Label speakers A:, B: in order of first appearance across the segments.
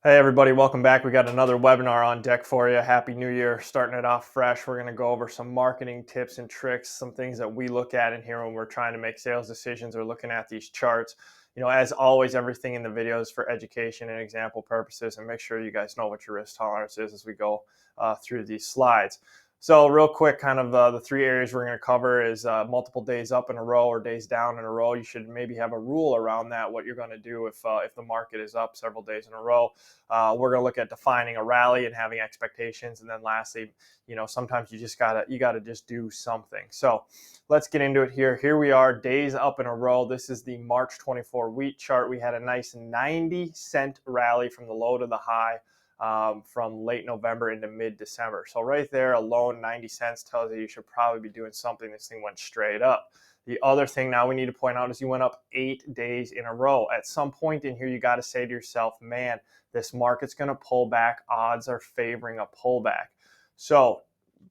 A: Hey everybody, welcome back. We got another webinar on deck for you. Happy New Year, starting it off fresh. We're going to go over some marketing tips and tricks, some things that we look at in here when we're trying to make sales decisions or looking at these charts. As always, everything in the video is for education and example purposes, and make sure you guys know what your risk tolerance is as we go through these slides. So real quick, kind of the three areas we're going to cover is multiple days up in a row or days down in a row. You should maybe have a rule around that, what you're going to do if the market is up several days in a row. We're going to look at defining a rally and having expectations, and then lastly, sometimes you gotta just do something. So let's get into it here. Here we are, days up in a row. This is the March 24 wheat chart. We had a nice 90-cent rally from the low to the high. From late November into mid-December. So right there alone, 90 cents tells you should probably be doing something. This thing went straight up. The other thing now we need to point out is you went up 8 days in a row. At some point in here, you got to say to yourself, man, this market's going to pull back. Odds are favoring a pullback. So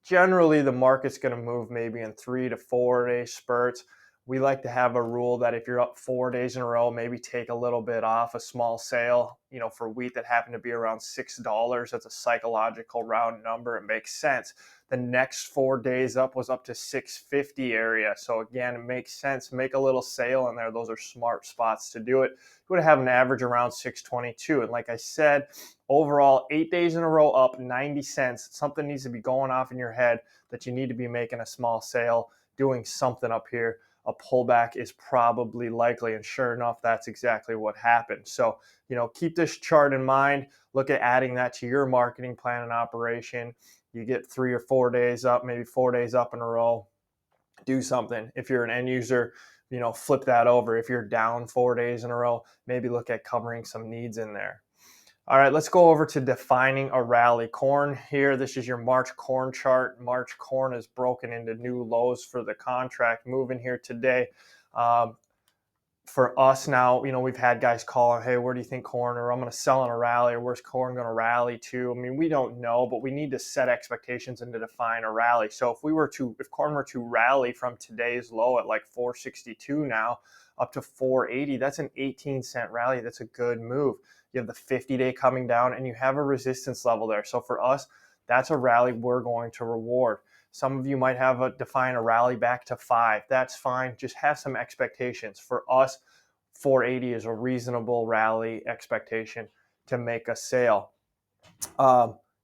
A: generally, the market's going to move maybe in 3 to 4 day spurts. We like to have a rule that if you're up 4 days in a row, maybe take a little bit off, a small sale, for wheat that happened to be around $6. That's a psychological round number. It makes sense. The next 4 days up was up to 650 area. So again, it makes sense. Make a little sale in there. Those are smart spots to do it. You would have an average around 622. And like I said, overall, 8 days in a row up 90 cents. Something needs to be going off in your head that you need to be making a small sale, doing something up here. A pullback is probably likely. And sure enough, that's exactly what happened. So, keep this chart in mind. Look at adding that to your marketing plan and operation. You get 3 or 4 days up, maybe 4 days up in a row. Do something. If you're an end user, flip that over. If you're down 4 days in a row, maybe look at covering some needs in there. All right, let's go over to defining a rally. Corn here, this is your March corn chart. March corn is broken into new lows for the contract moving here today. For us now, we've had guys calling, hey, where do you think corn, or I'm going to sell in a rally, or where's corn going to rally to? I mean, we don't know, but we need to set expectations and to define a rally. So if corn were to rally from today's low at like 462 now up to 480, that's an 18-cent rally. That's a good move. You have the 50-day coming down and you have a resistance level there. So for us, that's a rally we're going to reward. Some of you might have define a rally back to 5. That's fine. Just have some expectations. For us, 480 is a reasonable rally expectation to make a sale.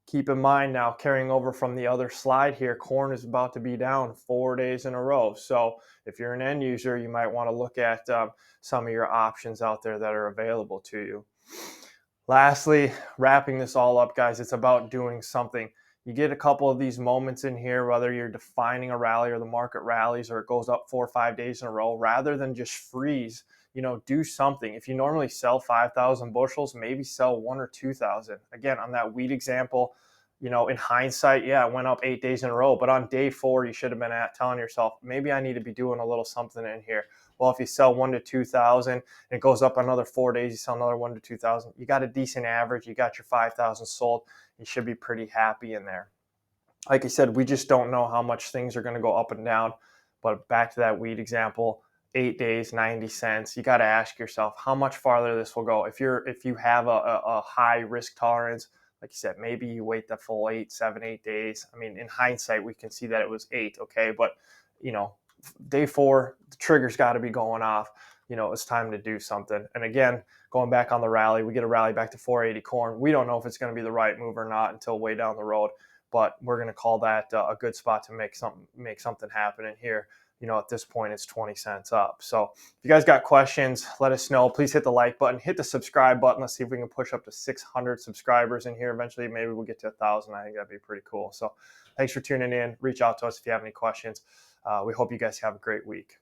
A: Keep in mind now, carrying over from the other slide here, corn is about to be down 4 days in a row. So if you're an end user, you might want to look at some of your options out there that are available to you. Lastly, wrapping this all up, guys, it's about doing something. You get a couple of these moments in here, whether you're defining a rally or the market rallies or it goes up 4 or 5 days in a row, rather than just freeze, do something. If you normally sell 5,000 bushels, maybe sell 1 or 2,000. Again, on that wheat example, in hindsight, yeah, it went up 8 days in a row, but on day 4, you should have been telling yourself, maybe I need to be doing a little something in here. Well, if you sell 1 to 2,000 and it goes up another 4 days, you sell another 1 to 2,000, you got a decent average, you got your 5,000 sold, you should be pretty happy in there. Like I said, we just don't know how much things are going to go up and down, but back to that wheat example, 8 days, 90 cents, you got to ask yourself how much farther this will go. If you have a high risk tolerance, like you said, maybe you wait the full 7, 8 days. I mean, in hindsight, we can see that it was 8, okay? But, day 4, the trigger's got to be going off. It's time to do something. And again, going back on the rally, we get a rally back to 480 corn. We don't know if it's going to be the right move or not until way down the road, but we're going to call that a good spot to make something happen in here. At this point, it's 20 cents up. So if you guys got questions, let us know. Please hit the like button, hit the subscribe button. Let's see if we can push up to 600 subscribers in here. Eventually, maybe we'll get to 1,000. I think that'd be pretty cool. So thanks for tuning in. Reach out to us if you have any questions. We hope you guys have a great week.